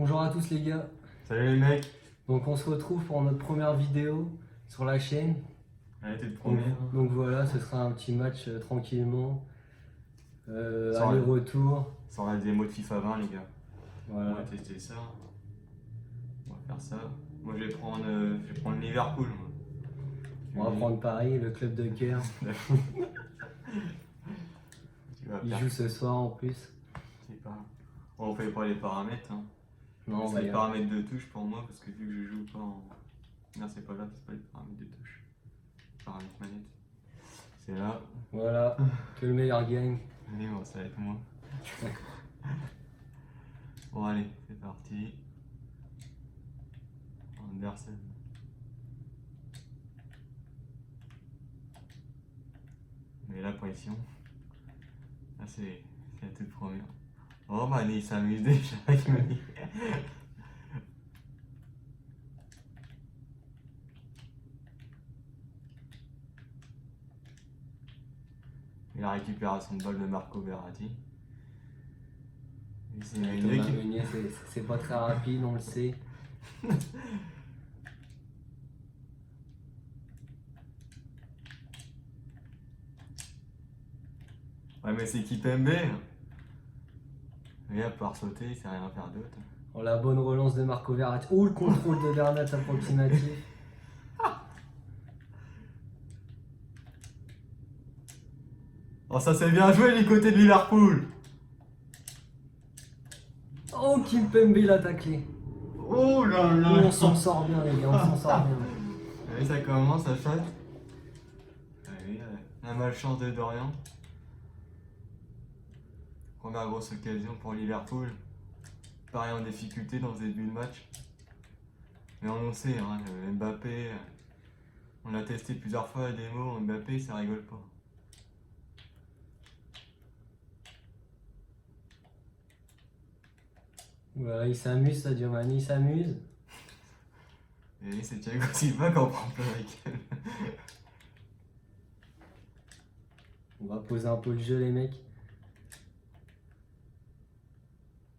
Bonjour à tous les gars. Salut les mecs. Donc on se retrouve pour notre première vidéo sur la chaîne. Allez, t'es le Donc, premier. donc voilà, ce sera un petit match tranquillement. Sans la- Aller-retour. Sans la démo de FIFA 20 les gars. On va Voilà. tester ça. On va faire ça. Moi je vais prendre Liverpool. Moi. On va prendre Paris, le club de cœur. Tu vas Il faire. joue ce soir en plus. Je sais pas. On fait pas les paramètres. Hein. Non, on C'est va les y aller. paramètres de touche pour moi parce que vu que je joue pas en. Non, c'est pas là, c'est pas les paramètres de touche. Paramètres manette. C'est là. Voilà, que le meilleur gagne. Allez, bon, ça va être moi. Bon, allez, c'est parti. Anderson. Mais la pression. Là, c'est la toute première. Oh, Mané, il s'amuse déjà avec Mané. Et la récupération de balle de Marco Verratti. Et c'est Thomas Meunier qui. Meunier, c'est pas très rapide, on le sait. Ouais, mais c'est Kipembe. Et à part sauter, il sait rien faire d'autre. Oh, la bonne relance de Marco Verratti. Oh, le contrôle de Bernat approximatif. Oh, ça c'est bien joué du côté de Liverpool. Oh, Kimpembe l'a taclé. Oh là là. Oh, on s'en sort bien les gars, on s'en sort bien. Allez, ça commence, ça chatte. Allez, la malchance de Dorian. Première grosse occasion pour Liverpool. Pareil en difficulté dans ce début de match. Mais on le sait, hein, Mbappé, on l'a testé plusieurs fois la démo, Mbappé ça rigole pas. Voilà, il s'amuse, Sadio Mané, il s'amuse. Et c'est Thiago Silva qui en prend plein la gueule. On va poser un peu le jeu les mecs.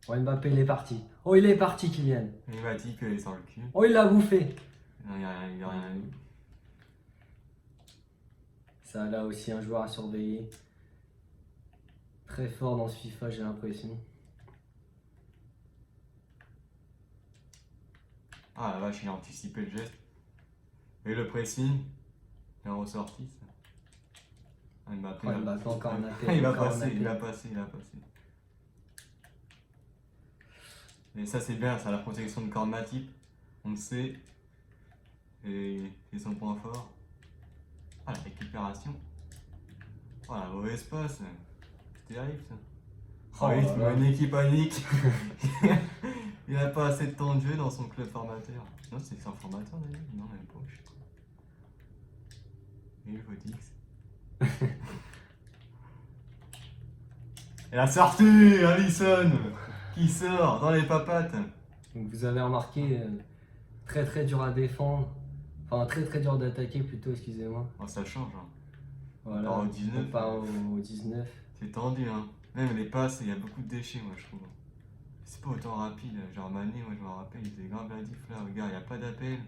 Oh, Mbappé il est parti. Oh il est parti Kylian. Il m'a dit qu'il est sur le cul. Oh il l'a bouffé. Non, il n'y a rien eu. Ça là aussi un joueur à surveiller. Très fort dans ce FIFA j'ai l'impression. Ah la vache, il a anticipé le geste. Et le pressing, il est ressorti ça. Ah, Mbappé, Oh, Mbappé encore un appel. il va encore un passer, appel. il va passer, il va passer. Et ça c'est bien, ça la protection de corps Matip, on le sait. Et c'est son point fort. Ah la récupération. Oh la mauvaise passe. C'est terrible ça. Oh Oh oui, là là. Meunier qui panique. Il a pas assez de temps de jeu dans son club formateur. Non, c'est un formateur d'ailleurs. Non, même pas, je sais pas. Et le Vodix. Et la sortie, Alisson qui sort dans les papates. Donc vous avez remarqué très très dur à défendre. Enfin très très dur d'attaquer plutôt, excusez-moi. Oh, ça change, hein. Voilà. part au 19. On part au 19. C'est tendu, hein. Même les passes, il y a beaucoup de déchets, moi je trouve. C'est pas autant rapide. Genre Mané, moi je me rappelle, il était grave bladif là. Regarde, il n'y a pas d'appel.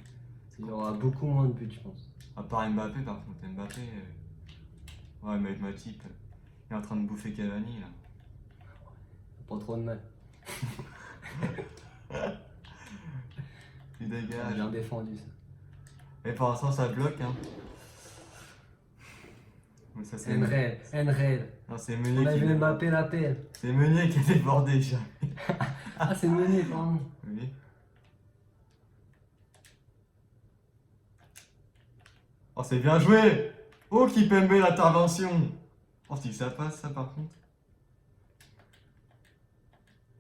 Il y aura beaucoup moins de buts je pense. À part Mbappé, par contre, Mbappé. Ouais, mais Matip, il est en train de bouffer Cavani là. Pas trop de mal. Il dégage. Bien défendu ça. Et pour l'instant, ça bloque, hein. Mais ça, c'est Enred. Non, c'est On Meunier a qui vu Mbappé l'appel. C'est Meunier qui est débordé déjà. Ah c'est Meunier pardon. Oui. Oh, c'est bien joué. Oh, Kipembe l'intervention. Oh, si ça passe, ça par contre.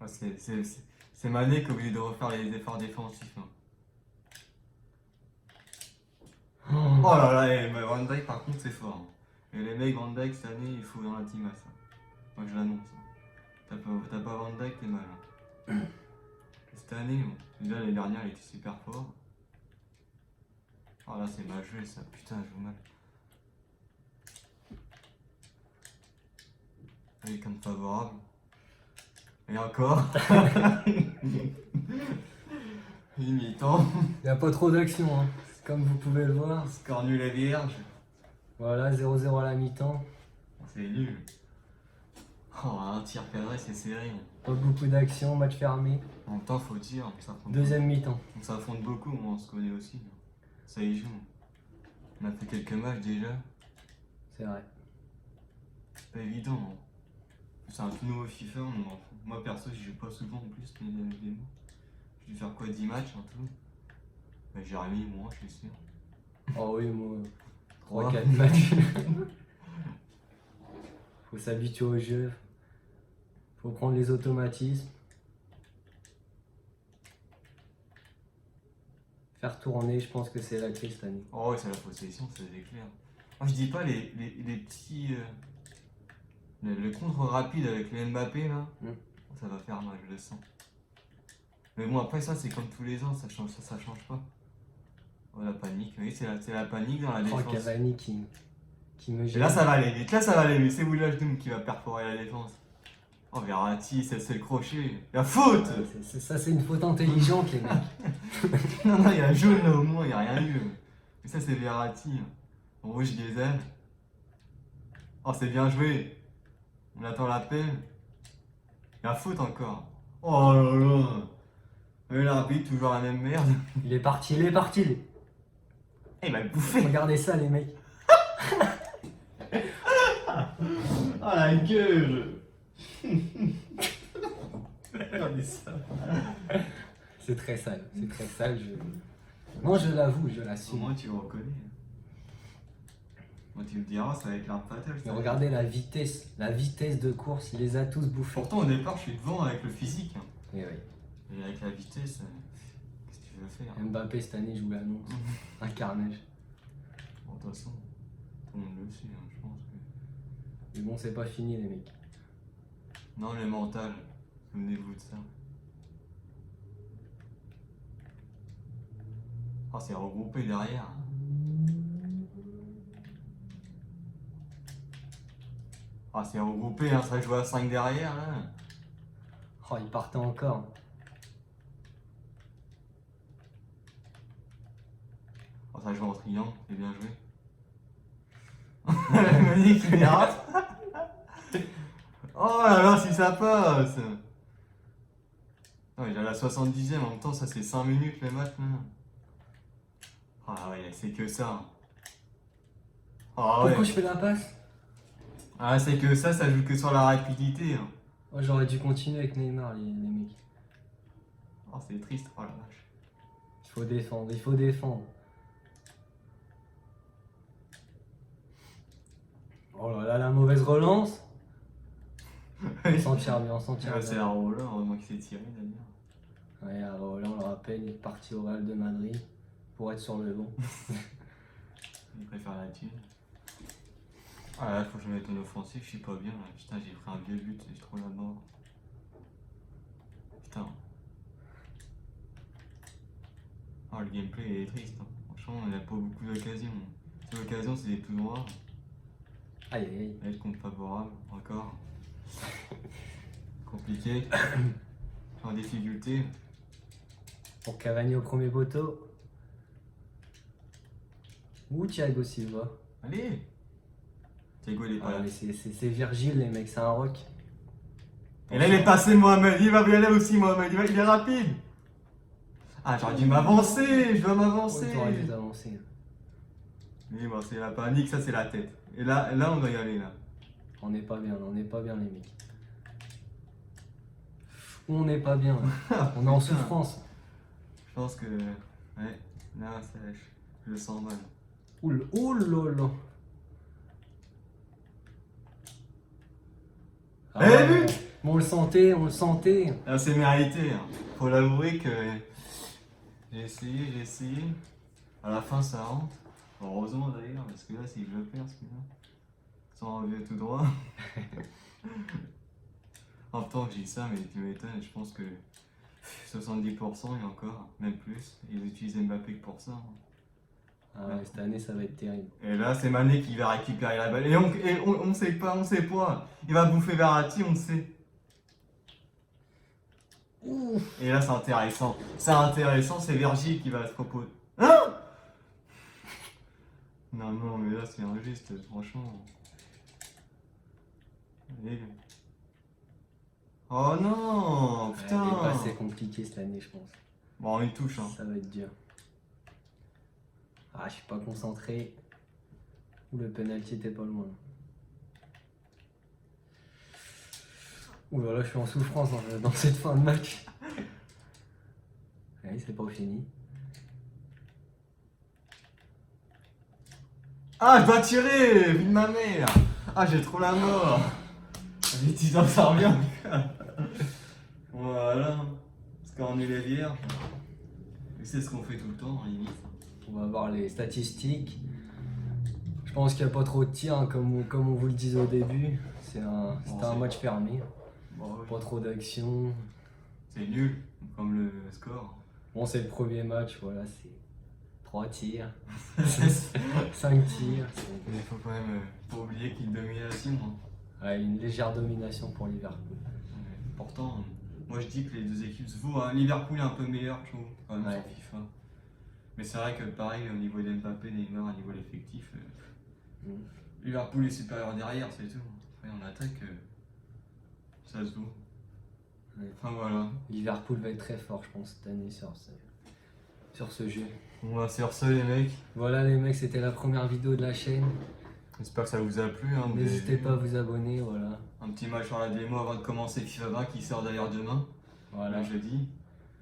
Oh, c'est Mané qui est obligé de refaire les efforts défensifs. Hein. Oh là là, mais Van Dijk par contre c'est fort. Hein. Et les mecs Van Dijk cette année il faut dans la teamasse. Hein. Moi je l'annonce. Hein. T'as pas Van Dijk, t'es mal. Hein. Cette année, bon. Déjà l'année dernière il était super fort. Oh là c'est mal joué ça, putain je joue mal. Avec un favorable. Et encore. Une mi-temps. Il n'y a pas trop d'action, hein. Comme vous pouvez le voir. Score nul et vierge. Voilà, 0-0 à la mi-temps. C'est nul. Oh, un tir cadré, c'est serré. Pas beaucoup d'action, match fermé. En même temps, faut dire, on s'affronte. Deuxième mi-temps. On s'affronte beaucoup, on se connaît aussi. Ça y joue. On a fait quelques matchs déjà. C'est vrai. C'est pas évident. Hein. C'est un tout nouveau FIFA. Moi perso, j'y joue pas souvent en plus. Mais il y a des démos. J'ai dû faire quoi, 10 matchs en tout. Bah, Jérémy, moi, je suis sûr. Oh oui, moi, Trois. 3-4 matchs. Faut s'habituer au jeu. Faut prendre les automatismes. Faire tourner, je pense que c'est la clé cette année. Oh ouais, c'est la possession, c'est clair. Moi, je dis pas les petits. Le contre rapide avec les Mbappé là. Ça va faire mal, je le sens. Mais bon, après ça, c'est comme tous les ans, ça change pas. Oh, la panique, oui, c'est la panique dans la Oh, défense. Cavani qui me Et gêne. là, ça va aller vite, là, ça va aller vite. C'est William Doom qui va perforer la défense. Oh, Verratti, c'est le crochet. La faute. Ouais, ça, c'est une faute intelligente, les mecs. Non, il y a jaune là au moins, il n'y a rien eu. Mais ça, c'est Verratti. En rouge, Diesel. Oh, c'est bien joué. On attend l'appel. La faute encore. Oh là là. Et l'arbitre, toujours la même merde. Il est parti, il est parti. Eh, il m'a bouffé. Regardez ça, les mecs. Oh la gueule. Regardez ça. C'est très sale, Non, je l'avoue, je Au l'assume. moins, tu le reconnais. Moi, tu me diras, ça va être l'arme fatale. Mais regardez la vitesse de course, il les a tous bouffés. Pourtant, au départ, je suis devant avec le physique. Hein. Et oui. Et avec la vitesse, qu'est-ce que tu veux faire? Mbappé cette année, je vous l'annonce. Un carnage. Bon, de toute façon, tout le monde le sait, hein, je pense que. Mais bon, c'est pas fini, les mecs. Non, le mental, souvenez-vous de ça. Oh, c'est regroupé derrière. Ah, c'est regroupé, hein, ça joue à 5 derrière, là. Oh, il partait encore. Oh, ça joue en triangle, c'est bien joué. Monique qui dérape. Oh là là, si ça passe. Non, il est à la 70e, en même temps, ça c'est 5 minutes les matchs. Là. Ah ouais, c'est que ça. Ah ouais. Pourquoi je fais la passe? Ah, c'est que ça joue que sur la rapidité. Hein. Oh, j'aurais dû continuer avec Neymar, les mecs. Oh, c'est triste, oh la vache. Il faut défendre, il faut défendre. Oh là là, la mauvaise relance. On s'en tire bien, on s'en tire C'est bien. Areola, heureusement qu'il s'est tiré d'ailleurs. Ouais, alors là, on le rappelle, il est parti au Real de Madrid pour être sur le banc. Il préfère la thune. Ah là, faut que je me mette en offensif, je suis pas bien là. Putain, j'ai pris un vieux but, c'est trop la mort. Putain. Oh, le gameplay est triste. Hein. Franchement, il n'y a pas beaucoup d'occasions. C'est l'occasion, c'est des tout noirs. Aïe aïe aïe. Être compte favorable, encore. Compliqué. En difficulté. Pour Cavani au premier poteau. Ou Thiago Silva. Allez. Thiago, il est pas Ah, là. mais c'est Virgile, les mecs, c'est un rock. Et là, il est passé Mohamed. Il va bien là aussi, Mohamed. Il est rapide. Ah, j'aurais dû m'avancer. Je dois m'avancer. Ouais, t'aurais dû t'avancer. Oui, bon, c'est la panique, ça c'est la tête. Et là, on doit y aller là. On n'est pas bien, les mecs. On n'est pas bien, là. On est en Putain. souffrance. Je pense que. Ouais, là, je le sens mal. Oulala. Eh, vu mais on le sentait. Là, c'est mérité. Hein. Faut l'avouer que j'ai essayé. À la fin, ça rentre. Heureusement d'ailleurs, parce que là, si je le perds, celui-là, sans revient tout droit. En même temps, je dis ça, mais tu m'étonnes, je pense que 70% et encore, même plus, ils utilisent Mbappé que pour ça. Hein. Ah ouais, cette année, ça va être terrible. Et là, c'est Mané qui va récupérer la balle. Et on sait pas. Il va bouffer Verratti, on le sait. Ouh. Et là, c'est intéressant. C'est intéressant, c'est Virgile qui va se proposer. Hein? Non, non, mais là, c'est injuste, franchement. Et- Oh non, Elle putain. est pas assez compliquée cette année, je pense. Bon, une touche, hein. Ça va être dur. Ah, je suis pas concentré. Ouh, le penalty était pas loin. Ouh là là, je suis en souffrance dans cette fin de match. Allez, c'est pas fini. Ah, je dois tirer, vie de ma mère. Ah, j'ai trop la mort. Les tisans, ça revient. Voilà. Parce qu'on est les vierges. Et c'est ce qu'on fait tout le temps, en limite. On va voir les statistiques. Je pense qu'il n'y a pas trop de tirs, hein, comme on vous le disait au début. C'était un match fermé. Bon, oui. Pas trop d'action. C'est nul, comme le score. Bon, c'est le premier match, voilà, c'est 3 tirs, 5 tirs. Mais il faut quand même pas oublier qu'il dominait la team. Hein. Ouais, une légère domination pour Liverpool. Pourtant, moi je dis que les deux équipes se vaut. Hein. Liverpool est un peu meilleur, je trouve, quand même, Ouais. sur FIFA. Mais c'est vrai que pareil, au niveau d'Mbappé, Neymar, au niveau de l'effectif, Liverpool est supérieur derrière, c'est tout. Après, en attaque, ça se vaut. Ouais. Enfin voilà. Liverpool va être très fort, je pense, cette année sur ce jeu. On va sur ce, les mecs. Voilà les mecs, c'était la première vidéo de la chaîne. J'espère que ça vous a plu. Hein, N'hésitez pas à vous abonner, voilà. Un petit match sur la démo avant de commencer FIFA 20 qui sort d'ailleurs demain. Voilà, Le jeudi.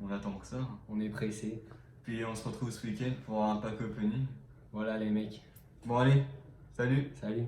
On attend que ça. on est pressé. Puis on se retrouve ce week-end pour un pack opening. Voilà les mecs, Bon allez, salut. salut.